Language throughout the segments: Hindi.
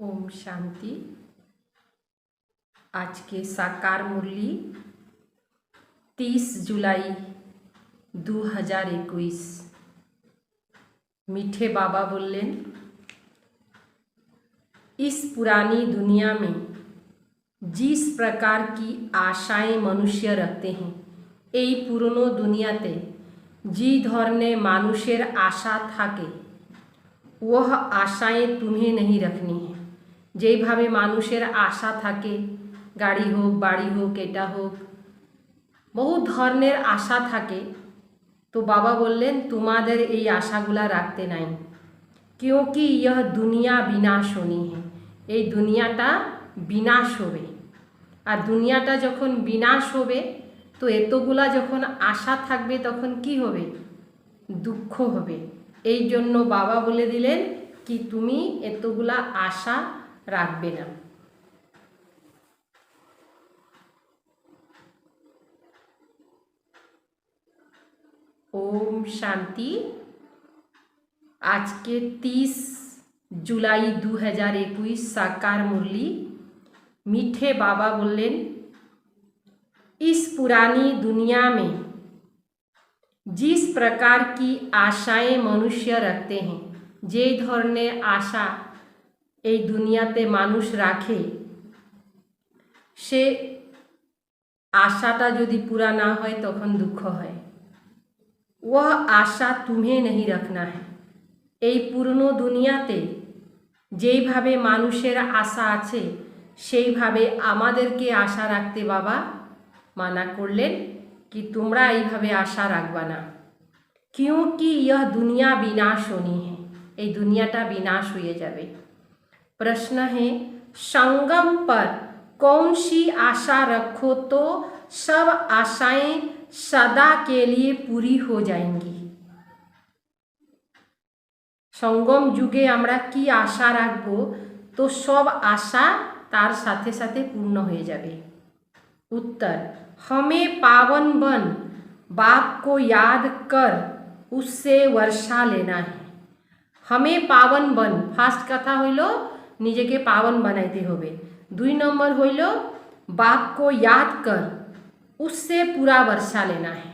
ओम शांति। आज के साकार मुरली 30 जुलाई 2021। मीठे बाबा बोलें, इस पुरानी दुनिया में जिस प्रकार की आशाएं मनुष्य रखते हैं, এই পুরনো দুনিয়াতে जी ধরনের মানুষের आशा থাকে वह आशाएं तुम्हें नहीं रखनी है। যেইভাবে মানুষের আশা থাকে, গাড়ি হোক, বাড়ি হোক, এটা হোক, বহু ধরনের আশা থাকে। তো বাবা বললেন তোমাদের এই আশাগুলা রাখতে নাই, क्योंकि यह दुनिया विनाश होनी है। এই দুনিয়াটা বিনাশ হবে, আর দুনিয়াটা যখন বিনাশ হবে তো এতগুলা যখন আশা থাকবে তখন কি হবে? দুঃখ হবে। এই জন্য বাবা বলে দিলেন কি তুমি এতগুলা আশা রাখবে না। ओम शांति। आज के 30 जुलाई 2021 साकार मुरली मीठे बाबा बोलें, इस पुरानी दुनिया में जिस प्रकार की आशाएं मनुष्य रखते हैं, जे धरনের आशा এই দুনিয়াতে মানুষ রাখে, সে আশাটা যদি পুরা না হয় তখন দুঃখ হয়। वह आशा तुम्हें नहीं रखना है। এই পুরনো দুনিয়াতে যেইভাবে মানুষের আশা আছে সেইভাবে আমাদেরকে আশা রাখতে বাবা মানা করলেন कि তোমরা এইভাবে আশা রাখবা না, क्योंकि यह दुनिया विनाश होनी है। এই দুনিয়াটা বিনাশ হয়ে যাবে। प्रश्न है, संगम पर कौन सी आशा रखो तो सब आशाएं सदा के लिए पूरी हो जाएंगी। संगम जुगे আমরা কি আশা রাখবো তো সব আশা তার সাথে সাথে পূর্ণ হয়ে যাবে। उत्तर, हमें पावन बन बाप को याद कर उससे वर्षा लेना है। हमें पावन बन, फार्स्ट कथा हইল নিজেকে पावन बनाइते होबे। 2 नंबर हইল बाप को याद कर उससे पूरा वर्षा लेना है।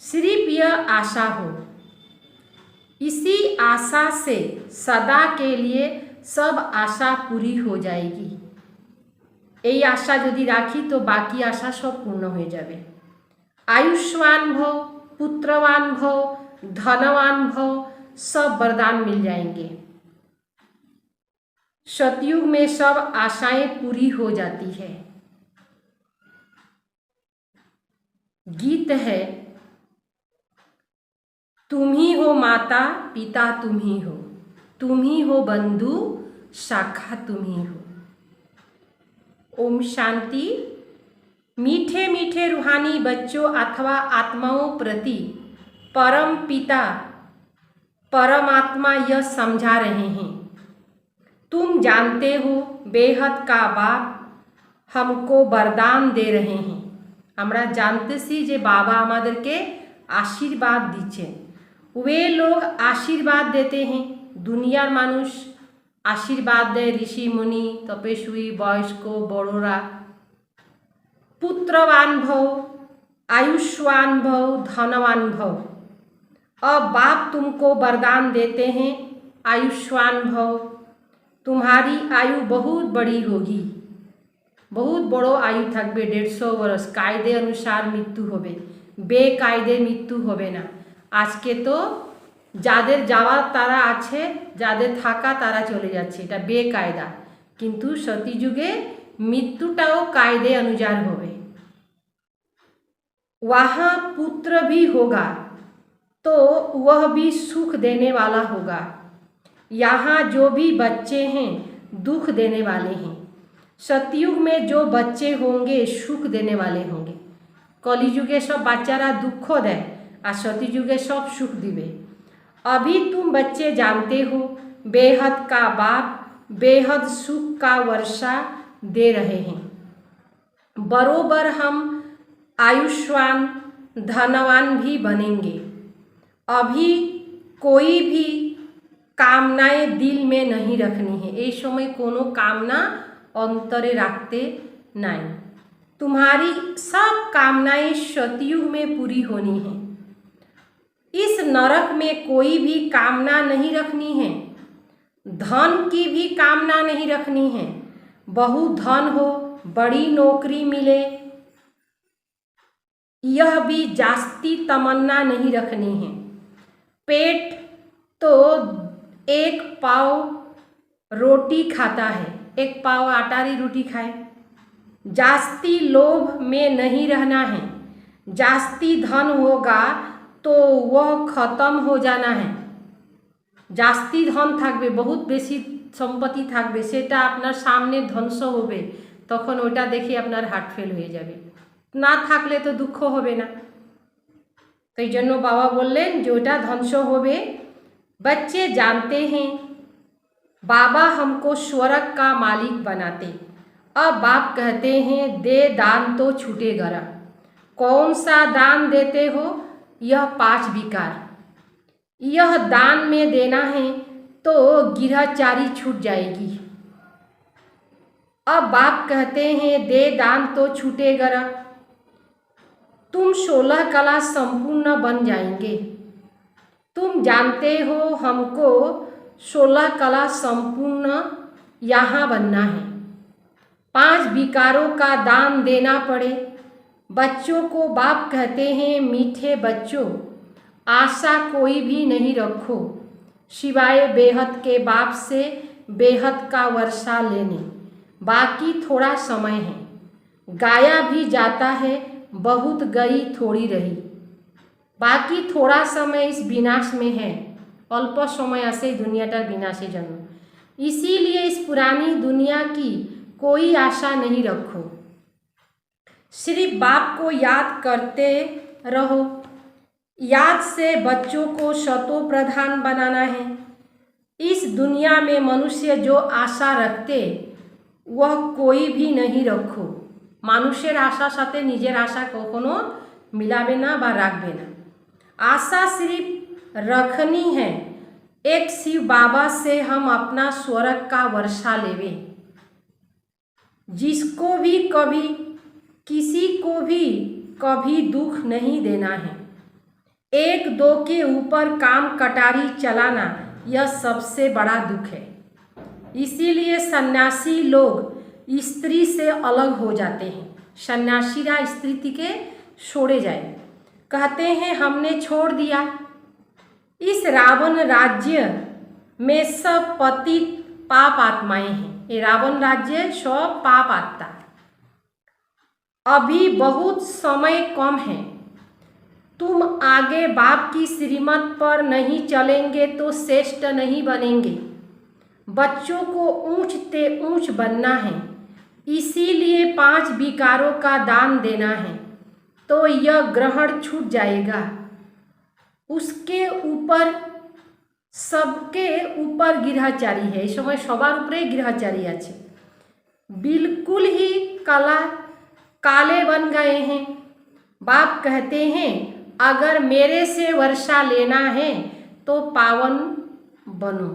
सिर्फ यह आशा हो, इसी आशा से सदा के लिए सब आशा पूरी हो जाएगी। এই আশা যদি রাখি তো বাকি আশা সব পূর্ণ হয়ে যাবে। आयुष्मान भव, पुत्रवान भव, धनवान भव, सब वरदान मिल जाएंगे। सतयुग में सब आशाएं पूरी हो जाती है। गीत है, तुम ही हो माता पिता, तुम ही हो बंधु शाखा, तुम ही हो। ओम शांति। मीठे मीठे रूहानी बच्चों अथवा आत्माओं प्रति परम पिता परमात्मा यह समझा रहे हैं, तुम जानते हो बेहद का बाप हमको वरदान दे रहे हैं। আমরা জানতেছি যে বাবা আমাদেরকে আশীর্বাদ দিচ্ছেন। वे लोग आशीर्वाद देते हैं, দুনিয়ার মানুষ आशीर्वाद दे, ऋषि मुनि तपस्वी वयस्क बड़ोरा। पुत्रवान भव, आयुष्मान भव, धनवान भव। अब बाप तुमको वरदान देते हैं, आयुष्मान भव, तुम्हारी आयु बहुत बड़ी होगी, बहुत बड़ो आयु থাকবে, 150 वर्ष। कायदे अनुसार मृत्यु होबे, बेकायदे मृत्यु होबे ना। আজকে তো যাদের যাওয়ার তারা আছে, যাদের থাকা তারা চলে যাচ্ছে, এটা বেকায়দা। কিন্তু সতীযুগে মৃত্যুটাও কায়দে অনুযায়ী হবে। वहाँ पुत्र भी होगा तो वह भी सुख देने वाला होगा। यहाँ जो भी बच्चे हैं दुख देने वाले हैं। सतयुग में जो बच्चे होंगे सुख देने वाले होंगे। कलिजुगे सब बाच्चारा दुख देय और सतीजुगे सब सुख दिबे। अभी तुम बच्चे जानते हो बेहद का बाप बेहद सुख का वर्षा दे रहे हैं। बरोबर हम आयुष्मान धनवान भी बनेंगे। अभी कोई भी कामनाएं दिल में नहीं रखनी है। এই সময় কোনো কামনা অন্তরে রাখতে নাই। तुम्हारी सब कामनाएं सतयुग में पूरी होनी है। इस नरक में कोई भी कामना नहीं रखनी है। धन की भी कामना नहीं रखनी है। बहुत धन हो, बड़ी नौकरी मिले, यह भी जास्ती तमन्ना नहीं रखनी है। पेट तो एक पाव रोटी खाता है, एक पाव आटारी रोटी खाए। जास्ती लोभ में नहीं रहना है। जास्ती धन होगा तो वह खत्म हो जाना है। जास्ती धन থাকবে, बहुत বেশি সম্পত্তি থাকবে, সেটা আপনার সামনে ধ্বংস হবে, তখন ওটা দেখে আপনার হার্ট ফেল হয়ে যাবে। না থাকলে তো দুঃখ হবে না। তো এই জন্য বাবা বললেন যে ওটা ধ্বংস হবে। बच्चे जानते हैं बाबा हमको स्वर्ग का मालिक बनाते। अब बाप कहते हैं दे दान तो छूटे गरा। कौन सा दान देते हो? यह 5 विकार। यह दान में देना है तो गिरहचारी छूट जाएगी। अब बाप कहते हैं दे दान तो छूटे गरा। तुम 16 कला संपूर्ण बन जाएंगे। तुम जानते हो हमको 16 कला संपूर्ण यहाँ बनना है। 5 विकारों का दान देना पड़े। बच्चों को बाप कहते हैं मीठे बच्चों, आशा कोई भी नहीं रखो सिवाय बेहद के बाप से बेहद का वर्षा लेने। बाकी थोड़ा समय है। गाया भी जाता है, बहुत गई थोड़ी रही। बाकी थोड़ा समय इस विनाश में है। अल्प समय आसे दुनियाटार विनाशे जन्म। इसीलिए इस पुरानी दुनिया की कोई आशा नहीं रखो। सिर्फ बाप को याद करते रहो। याद से बच्चों को शतो प्रधान बनाना है। इस दुनिया में मनुष्य जो आशा रखते वह कोई भी नहीं रखो। मानुषेर आशार साथे निजेर आशा कखनो मिलाबे ना बा राखबे ना। आशा सिर्फ रखनी है एक शिव बाबा से हम अपना स्वर्ग का वर्षा लेवे। जिसको भी कभी किसी को भी कभी दुख नहीं देना है। 1-2 के ऊपर काम कटारी चलाना यह सबसे बड़ा दुख है। इसीलिए सन्यासी लोग स्त्री से अलग हो जाते हैं। सन्यासीरा स्त्री के छोड़े जाए, कहते हैं हमने छोड़ दिया। इस रावण राज्य में सब पतित पाप आत्माएं हैं। ये रावण राज्य सब पाप आत्मा। अभी बहुत समय कम है। तुम आगे बाप की श्रीमत पर नहीं चलेंगे तो श्रेष्ठ नहीं बनेंगे। बच्चों को ऊंच ते ऊंच बनना है। इसीलिए 5 विकारों का दान देना है तो यह ग्रहण छूट जाएगा। उसके ऊपर सबके ऊपर गिरहचारी है। इस समय सबार ऊपर गिरहचारी आछे। बिल्कुल ही काले बन गए हैं। बाप कहते हैं अगर मेरे से वर्षा लेना है तो पावन बनो।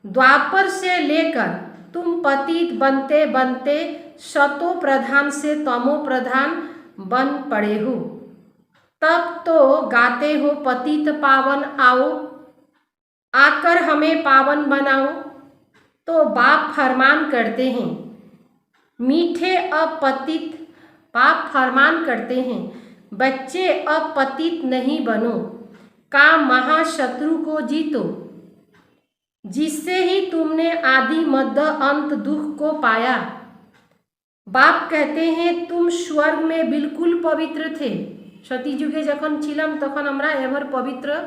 द्वापर से लेकर तुम पतित बनते बनते शतो प्रधान से तमो प्रधान बन पड़े हो। तब तो गाते हो पतित पावन आओ, आकर हमें पावन बनाओ। तो बाप फरमान करते हैं मीठे अपतित। बाप फरमान करते हैं बच्चे अपतित नहीं बनो, काम महाशत्रु को जीतो, जिससे ही तुमने आदि मध्य अंत दुख को पाया। बाप कहते हैं तुम स्वर्ग में बिल्कुल पवित्र थे। सती जुगे जखन छिलाम तखन आमरा एभर पवित्र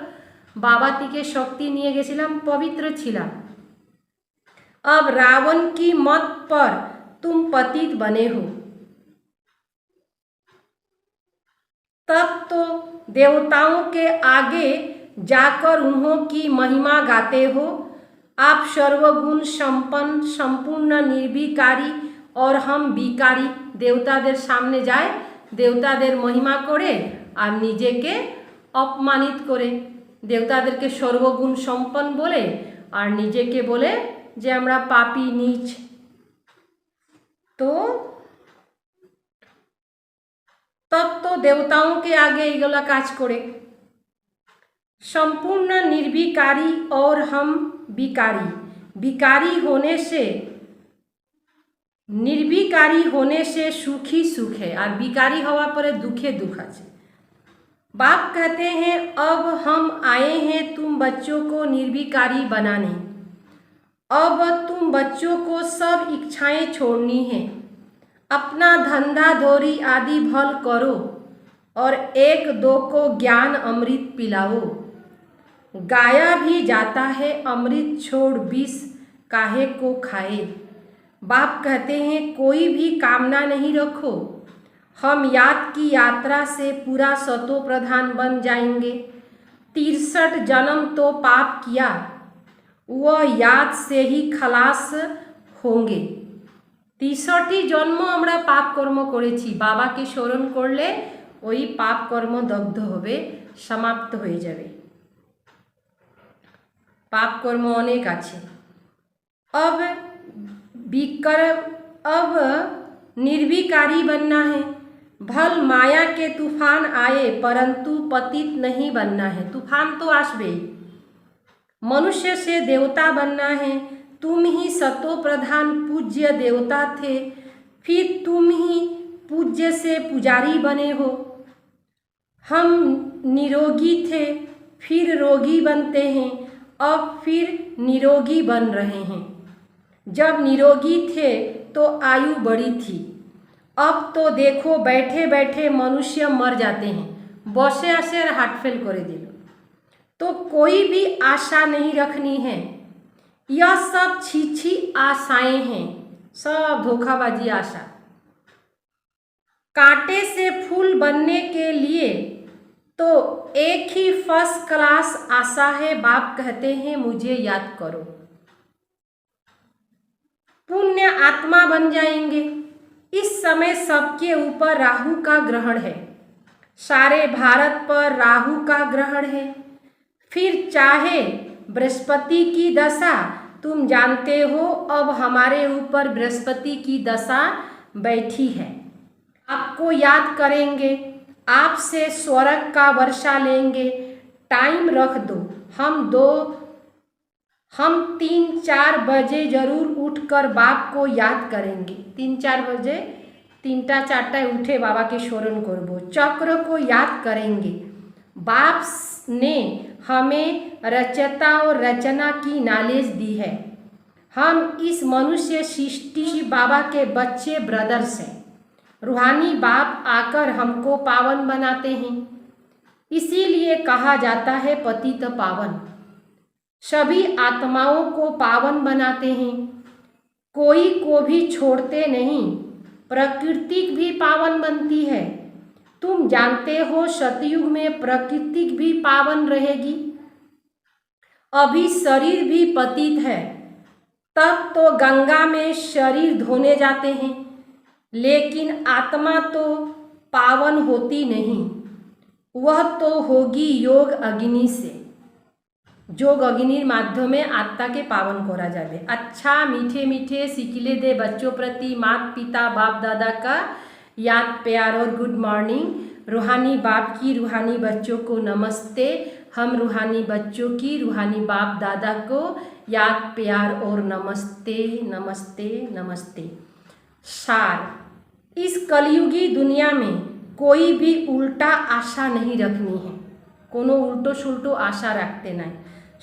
बाबा থেকে शक्ति निये गेছিলাম, पवित्र छिलाम। अब रावण की मत पर तुम पतित बने हो। तब तो देवताओं के आगे जाकर उन्हों की महिमा गाते हो। आप सर्वगुण संपन्न संपूर्ण निर्विकारी और हम विकारी। देवतादेर सामने जाए देवतादेर महिमा करे और निजे के अपमानित करे। देवतादेर के सर्वगुण संपन्न बोले আর নিজেকে বলে যে আমরা পাপী নীচ। तो तब तो देवताओं के आगे एगोला काज करे। संपूर्ण निर्विकारी और हम विकारी, विकारी होने से निर्विकारी होने से सुख ही सुख है और विकारी हवा पर दुखे दुख है। बाप कहते हैं अब हम आए हैं तुम बच्चों को निर्विकारी बनाने। अब तुम बच्चों को सब इच्छाएं छोड़नी है, अपना धंधा धोरी आदि भल करो और एक दो को ज्ञान अमृत पिलाओ। गाया भी जाता है अमृत छोड़ विष काहे को खाए। बाप कहते हैं कोई भी कामना नहीं रखो, हम याद की यात्रा से पूरा सतो प्रधान बन जाएंगे। 63 जन्म तो पाप किया, वह याद से ही खलास होंगे। 63টি জন্ম আমরা পাপ কর্ম করেছি, বাবাকে স্মরণ করলে ওই পাপ কর্ম দগ্ধ হবে, সমাপ্ত হয়ে যাবে। পাপ কর্ম অনেক আছে। अब निर्विकारी बनना है। भल माया के तूफान आए परंतु पतित नहीं बनना है। तूफान तो आसबे। मनुष्य से देवता बनना है। तुम ही सतो प्रधान पूज्य देवता थे, फिर तुम ही पूज्य से पुजारी बने हो। हम निरोगी थे, फिर रोगी बनते हैं, अब फिर निरोगी बन रहे हैं। जब निरोगी थे तो आयु बड़ी थी, अब तो देखो बैठे बैठे मनुष्य मर जाते हैं। बसे आसे हार्ट फेल कर दिल। तो कोई भी आशा नहीं रखनी है। यह सब छीछी आशाएं हैं, सब धोखाबाजी आशा। कांटे से फूल बनने के लिए तो एक ही फर्स्ट क्लास आशा है। बाप कहते हैं मुझे याद करो, पुण्य आत्मा बन जाएंगे। इस समय सबके ऊपर राहु का ग्रहण है, सारे भारत पर राहु का ग्रहण है। फिर चाहे बृहस्पति की दशा, तुम जानते हो अब हमारे ऊपर बृहस्पति की दशा बैठी है। आपको याद करेंगे, आपसे स्वर्ग का वर्षा लेंगे। टाइम रख दो, हम 3-4 बजे जरूर उठकर बाप को याद करेंगे। 3-4 बजे 3टा-4टाয় उठे बाबा के स्मरण करबो, चक्र को याद करेंगे। बाप ने हमें रचता और रचना की नॉलेज दी है। हम इस मनुष्य सृष्टि बाबा के बच्चे ब्रदर्स हैं। रूहानी बाप आकर हमको पावन बनाते हैं, इसीलिए कहा जाता है पतित पावन। सभी आत्माओं को पावन बनाते हैं, कोई को भी छोड़ते नहीं। प्रकृति भी पावन बनती है। तुम जानते हो सतयुग में प्रकृति भी पावन रहेगी। अभी शरीर भी पतित है, तब तो गंगा में शरीर धोने जाते हैं, लेकिन आत्मा तो पावन होती नहीं। वह तो होगी योग अग्नि से। যোগ অগ্নির মাধ্যমে আত্মাকে পাवन করা যাবে। अच्छा मीठे मीठे सिकिले दे बच्चों प्रति मात पिता बाप दादा का याद प्यार और गुड मॉर्निंग। रूहानी बाप की रूहानी बच्चों को नमस्ते। हम रूहानी बच्चों की रूहानी बाप दादा को याद प्यार और नमस्ते नमस्ते नमस्ते। सार, इस कलयुगी दुनिया में कोई भी उल्टा आशा नहीं रखनी है, कोनो उल्टो सुल्टो आशा रखते नहीं।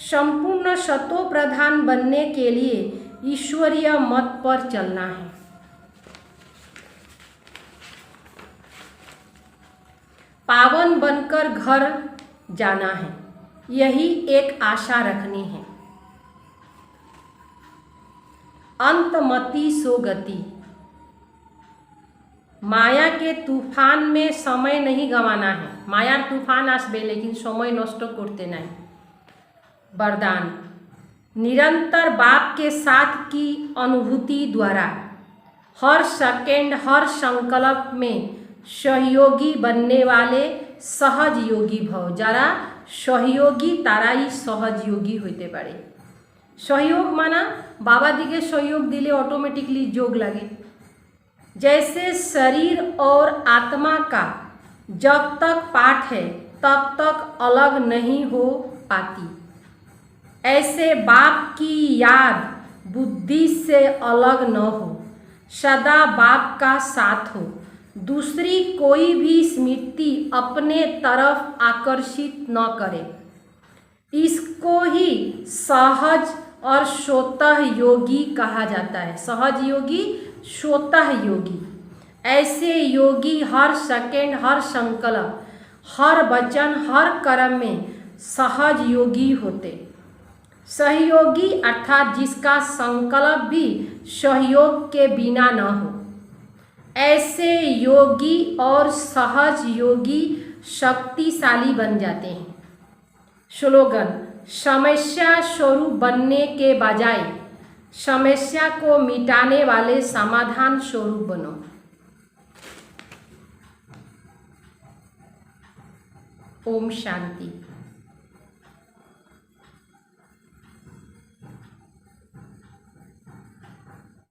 संपूर्ण सतो प्रधान बनने के लिए ईश्वरीय मत पर चलना है। पावन बनकर घर जाना है, यही एक आशा रखनी है। अंतमति सो गति। माया के तूफान में समय नहीं गंवाना है। मायार तूफान आसबे, लेकिन समय नष्ट करते नहीं। वरदान, निरंतर बाप के साथ की अनुभूति द्वारा हर सेकंड हर संकल्प में सहयोगी बनने वाले सहज योगी भव। जरा सहयोगी ताराई सहज योगी होते पारे। सहयोग माना बाबा दिके सहयोग दिले ऑटोमेटिकली जोग लगे। जैसे शरीर और आत्मा का जब तक पाठ है तब तक अलग नहीं हो पाती, ऐसे बाप की याद बुद्धि से अलग न हो, सदा बाप का साथ हो, दूसरी कोई भी स्मृति अपने तरफ आकर्षित न करे। इसको ही सहज और स्वतः योगी कहा जाता है। सहज योगी, स्वतः योगी। ऐसे योगी हर सेकंड, हर संकल्प, हर वचन, हर कर्म में सहज योगी होते। सहयोगी अर्थात जिसका संकल्प भी सहयोग के बिना न हो, ऐसे योगी और सहज योगी शक्तिशाली बन जाते हैं। स्लोगन: समस्या स्वरूप बनने के बजाय समस्या को मिटाने वाले समाधान स्वरूप बनो। ओम शांति।